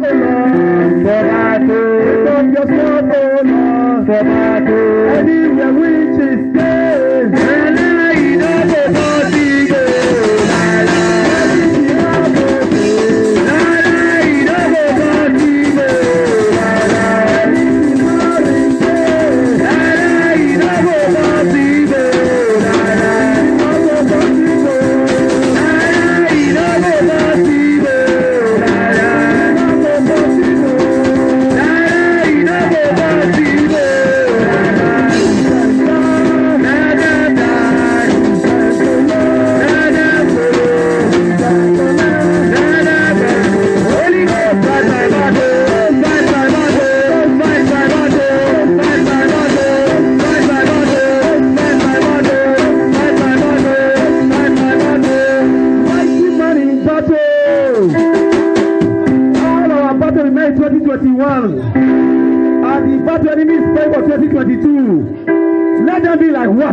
oh Lord, for battle. Take up your sword, oh Lord, for battle. Anywhere witches stay, you know they don't see them.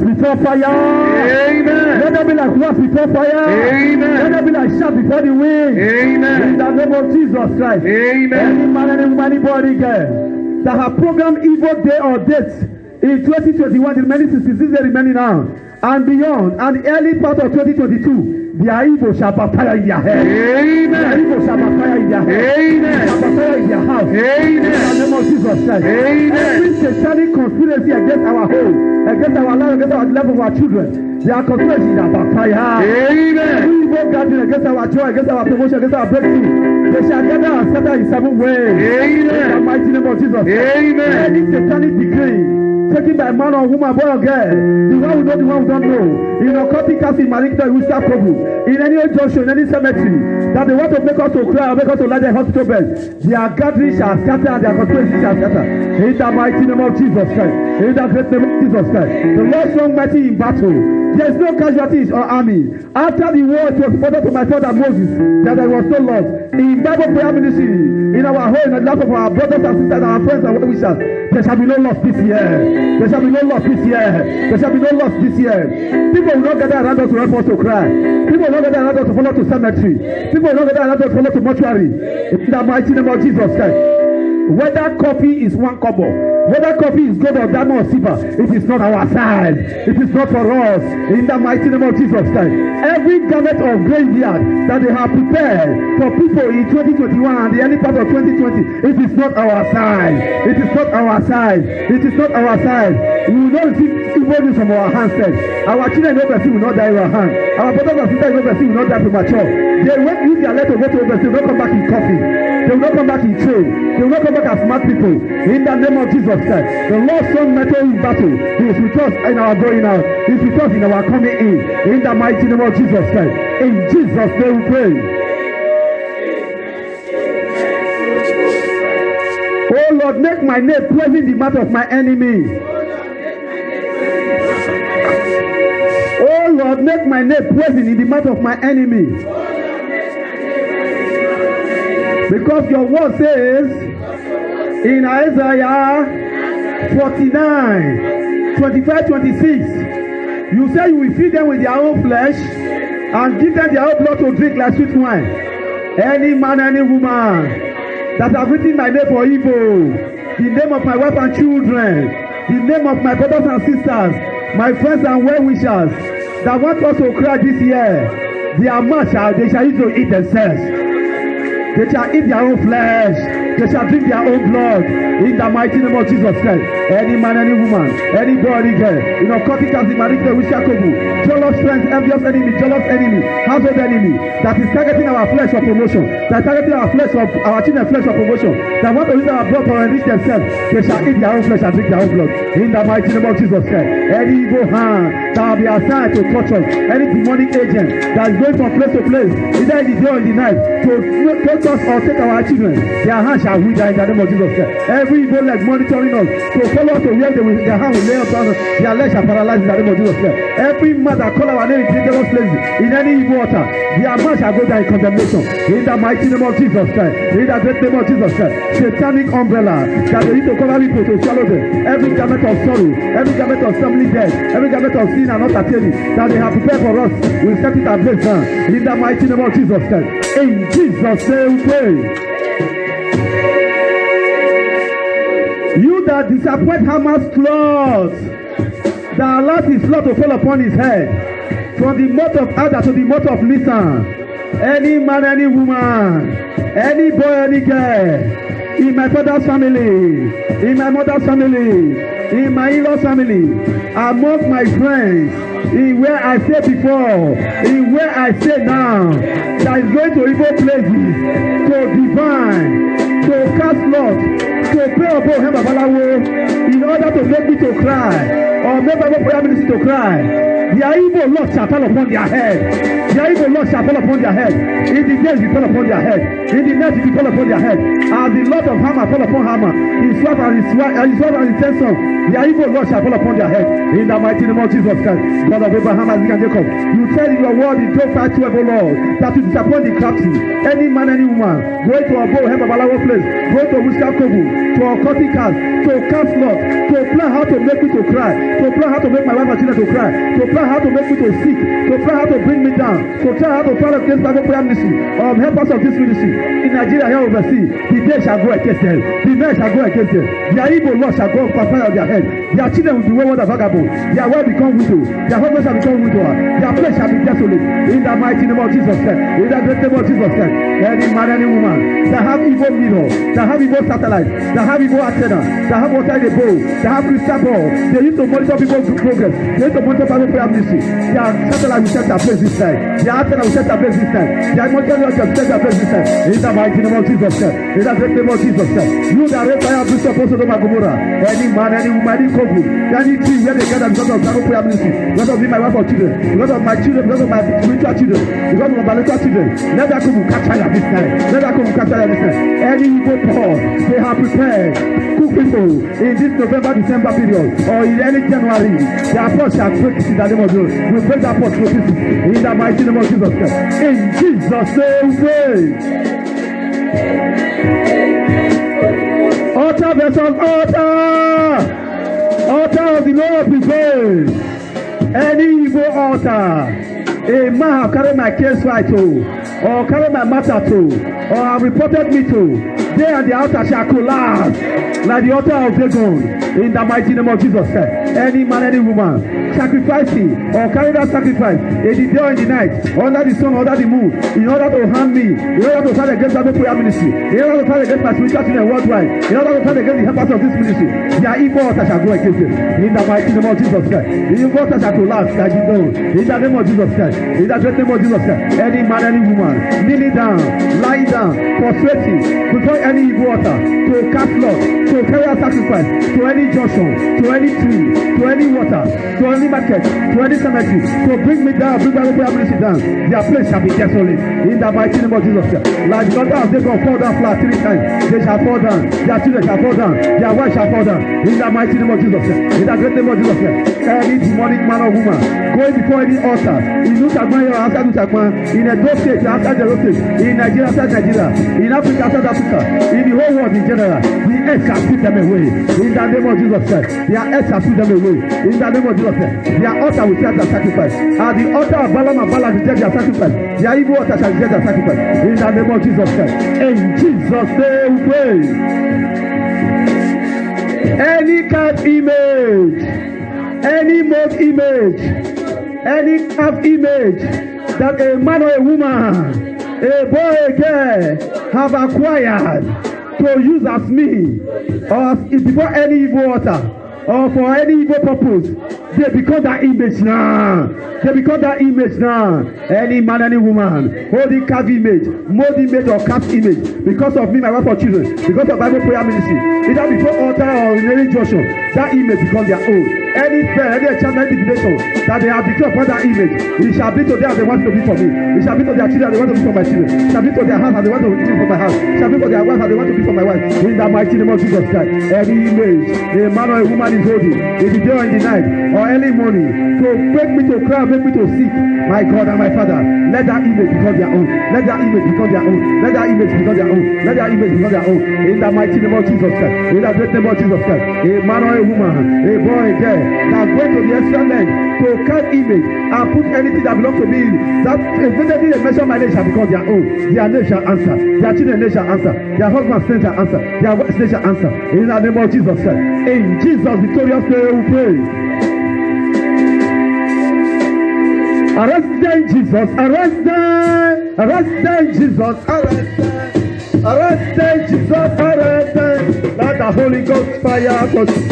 Before fire. Amen. Let them be like wasps before fire. Amen. Let them be like shaft before the wind. Amen. In the name of Jesus Christ. Amen. Any man, any woman, anybody girl that have programmed evil day or dates in 2021, the remaining 66 days remaining now, and beyond, and the early part of 2022, their evil shall backfire in their head. Amen. Their evil shall backfire in their head. Amen. Shall backfire in their house. Amen. In the name of Jesus Christ. Amen. Every satanic conspiracy against our home, against our life, against our life of our children, their conspiracy shall backfire. Amen. Every evil gathering against our joy, against our promotion, against our breakthrough, they shall gather and scatter in 7 ways. Amen. In the mighty name of Jesus. Amen. Any satanic decree taken by man or woman, boy or girl, the one who know, the one who don't know, in a copy casting, malicta, we start problem, in any junction, in any cemetery, that they want to make us to cry or make us to lie in hospital bed, their gathering shall scatter and their conspiracy shall scatter. In the mighty name of Jesus Christ, in the great name of Jesus Christ, the Lord strong mighty in battle. There is no casualties or army. After the war, it was reported to my father Moses that there was no loss. In Bible prayer ministry, in our home, in the life of our brothers and sisters, our friends and well-wishers, there shall be no loss this year. There shall be no loss this year. There shall be no loss this year. People will not gather around us to help us to cry. People will not gather around us to follow to cemetery. People will not gather around us to follow to mortuary. In the mighty name of Jesus Christ. Whether coffee is 1 kobo, whether coffee is gold or diamond or silver, it is not our side. It is not for us. In the mighty name of Jesus Christ. Every garment of graveyard that they have prepared for people in 2021 and the early part of 2020, it is not our side. It is not our side. It is not our side. We will not receive evil news from our hands. Our children in overseas will not die in our hand. Our brothers and sisters in overseas will not die premature. They won't use their letter to go to overseas. They will not come back in coffee. They will not come back in train. They will not come back as smart people. In the name of Jesus Christ. The Lord strong metal in battle. He is with us in our going out. He is with us in our coming in. In the mighty name of Jesus Christ. In Jesus' name we pray. Oh Lord, make my name praise in the mouth of my enemy. Oh Lord, make my name praise in the mouth of my enemy. Because your word says in Isaiah 49, 25, 26, you say you will feed them with their own flesh and give them their own blood to drink like sweet wine. Any man, any woman that have written my name for evil, the name of my wife and children, the name of my brothers and sisters, my friends and well-wishers, that want us to cry this year, their mouth they shall eat themselves. They shall eat their own flesh. They shall drink their own blood. In the mighty name of Jesus Christ. Any man, any woman, any boy, any girl, occultic as the marriage we shall come. Jealous friends, envious enemy, jealous enemy, household enemy, that is targeting our flesh for promotion, that is targeting our flesh of our children flesh for promotion, that want to use our blood to enrich themselves, they shall eat their own flesh and drink their own blood. In the mighty name of Jesus Christ. Any evil hand that will be assigned to touch us, any demonic agent that is going from place to place, either in the day or in the night, to take us or take our children, their hand shall wither in the name of Jesus Christ. Every evil leg monitoring us to follow us to where their hand will lay upon us, their legs shall paralyze in the name of Jesus Christ. Every man that call our name in dangerous places, in any evil water, their man shall go down in condemnation. In the mighty name of Jesus Christ. In the great name of Jesus Christ. Satanic umbrella that they need to cover people to swallow them. Every garment of sorrow, every garment of family death, every garment of sin and not attaining that they have prepared for us, we set it ablaze now. In the mighty name of Jesus Christ. In Jesus' name we pray. that disappoint Haman's plot, that allows his plot to fall upon his head, from the month of Adar to the month of Nisan, any man, any woman, any boy, any girl, in my father's family, in my mother's family, in my in-laws family, among my friends, in where I stay before, in where I stay now, that is going to evil places, to divine, to cast lots, to pray upon him Babalawo, in order to make me to cry, or make my prayer ministry to cry. Their evil Lord shall fall upon their head. Their evil Lord shall fall upon their head. In the days it fall upon their head. In the night it fall upon their head. As the Lord of Haman fall upon Haman, his wife and his ten sons, their evil Lord shall fall upon their head. In the mighty name of Jesus Christ, God of Abraham, Isaac, and Jacob. You said in your word in Job 5:12, O Lord, that you disappoint the crafty, any man, any woman, going to a bow, help a Balawo place, going to witchcraft kobu, to a cutting cast, to cast lot, to plan how to make me to cry, to plan how to make my wife and children to cry, to plan how to make me to sick, to plan how to bring me down, to try how to fight against Bible prayer ministry, help us of this ministry in Nigeria here overseas. The day shall go against them, the men shall go against them, their evil Lord shall go fast on their head, their children will be wayward and vagabond, their wife become widow, their husband shall become widower, their place shall be desolate. In the mighty name of Jesus Christ, in the great name of Jesus Christ, any man, any woman that have evil mirror, that have evil satellite, that have evil antenna, that have water in the bowl, that have crystal ball, they used to monitor people's progress, they used to monitor Bible prayer ministry. Their satellite will set their place this time, their antenna will set their place this time, their monitoring will set their place this time. In the mighty name of Jesus Christ, in the great name of Jesus Christ, you that raise fire, Bishop of Sodom and Gomorrah, any man, any woman, any couple, any tree where they gather because of Bible prayer ministry, because of me, my wife or children, because of my children, because of my spiritual children, because of my biological children, let that couple catch fire this time. Let that couple catch fire this time. Any evil pot they have prepared, cook people in this November-December period, or in early January, their pot shall break in the name of Jesus. We break that pot to pieces in the mighty name of Jesus Christ. In Jesus' name, pray. Altar versus altar. Altar of the Lord prevails. Any evil altar. A man have carried my case right to, or carried my matter to, or have reported me to, they and the altar shall collapse like the altar of Dagon. In the mighty name of Jesus Christ, any man, any woman sacrificing or carry that sacrifice in the day or in the night, under the sun, under the moon, in order to harm me, in order to fight against Bible prayer ministry, in order to fight against my spiritual children worldwide, in order to fight against the helpers of this ministry, their evil altar shall go against them. In the mighty name of Jesus Christ, the evil altar shall collapse like you know. In the name of Jesus Christ, in the great name of Jesus Christ, any man, any woman, kneeling down, lying down, prostrating before any evil altar, to cast lot, to carry a sacrifice, to any junction, to any tree, to any water, to any market, to any cemetery, to bring me down, bring Bible prayer ministry down, their place shall be desolate. In the mighty name of Jesus Christ, like the daughter of Jacob fall down flat 3 times, they shall fall down, their children shall fall down, their wife shall fall down. In the mighty name of Jesus Christ, in the great name of Jesus Christ, any demonic man or woman going before any altar, in Nutakman or outside Nutakman, in Edo State, outside Edo State, in Nigeria, outside Nigeria, in Africa, outside Africa, in the whole world in general, the earth shall put them away. In the name of Jesus Christ, their earth shall put them away. In the name of Jesus Christ, their altar will set their sacrifice. At the altar of Balaam and Balak will set their sacrifice. Their evil altar shall set their sacrifice. In the name of Jesus Christ. In Jesus' name we pray. Any cat image, any mold image, any calf image that a man or a woman, a boy or a girl have acquired to use as me or as before any evil altar or for any evil purpose, they become that image now. They become that image now. Any man, any woman, holding calf image, mold image or calf image, because of me, my wife or children, because of Bible prayer ministry, either before altar or in any junction, that image becomes their own. Any prayer, any enchantment, divination that they have declared upon that image, it shall be to them as they want to be for me. It shall be to their children as they want to be for my children. It shall be to their house as they want to be for my house. It shall be for their wife as they want to be for my wife. In the mighty name of Jesus Christ, any image a man or a woman is holding, in the day or in the night or early morning, to make me to cry, make me to seek my God and my Father, let that image become their own. Let that image become their own. Let that image become their own. Let that image become their own. In the mighty name of Jesus Christ, in the great name of Jesus Christ, a man or a woman, a boy, a girl, that go to the extra length to carve image and put anything that belongs to me, that immediately they measure my name shall become their own. Their name shall answer. Their children's name shall answer. Their husband's name shall answer. Their wife's name shall answer. In the name of Jesus Christ. In Jesus' victorious name we pray. Arrest them, Jesus. Arrest them. Arrest them, Jesus. Arrest them. Arrest them, Jesus. Arrest them. Let the Holy Ghost fire consume.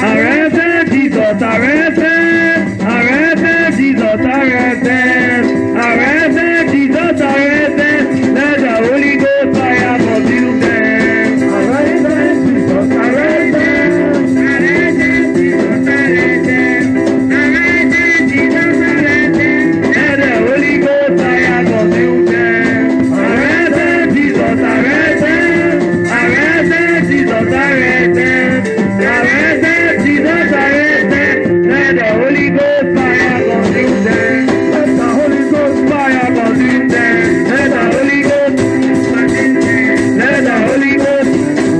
Arrest them, Jesus. Arrest them. Arrest them, Jesus. Arrest them. Arrest them, Jesus. Arrest them. Let the Holy Ghost fire consume them. Arrest them, Jesus. Arrest them. Arrest them, Jesus. Arrest them. Arrest them, Jesus. Arrest them. Let the Holy Ghost fire consume them. Arrest them, Jesus. Arrest them. Arrest them, Jesus. Arrest them. Arrest them, Jesus. Arrest them. Let the Holy Ghost fire consume them. Let the Holy Ghost Fire consume them. Let the Holy Ghost consume them. Let the Holy Ghost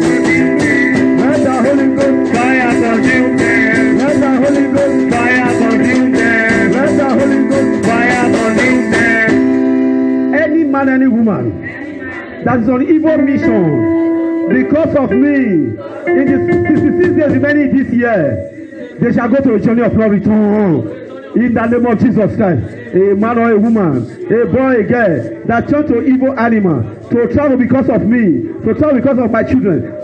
consume them. let the Holy Ghost Fire consume them. let the Holy Ghost Fire consume them. let the Holy Ghost. Fire consume them. Any man, any woman that is on evil mission because of me in the 66 days remaining this year, they shall go to a journey of no return. In the name of Jesus Christ, a man or a woman, a boy, a girl that turn to evil animal to travel because of me, to travel because of my children,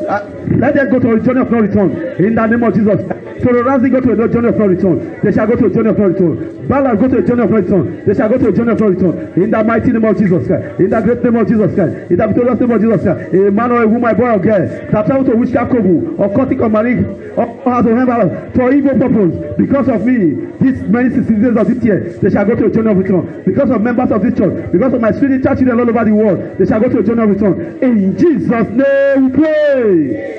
let them go to a journey of no return. In the name of Jesus. So the Razi go to a journey of no return. They shall go to a journey of no return. Bala go to a journey of no return. They shall go to a journey of no return. In the mighty name of Jesus Christ. In the great name of Jesus Christ. In the victorious name of Jesus Christ. A man or a woman, a boy or girl that travel to witchcraft coven or Coptic or Malik or has a member for evil purpose because of me. This many 60 days of this year, they shall go to a journey of return. Because of members of this church, because of my spiritual children all over the world, they shall go to a journey of return. In Jesus' name we pray.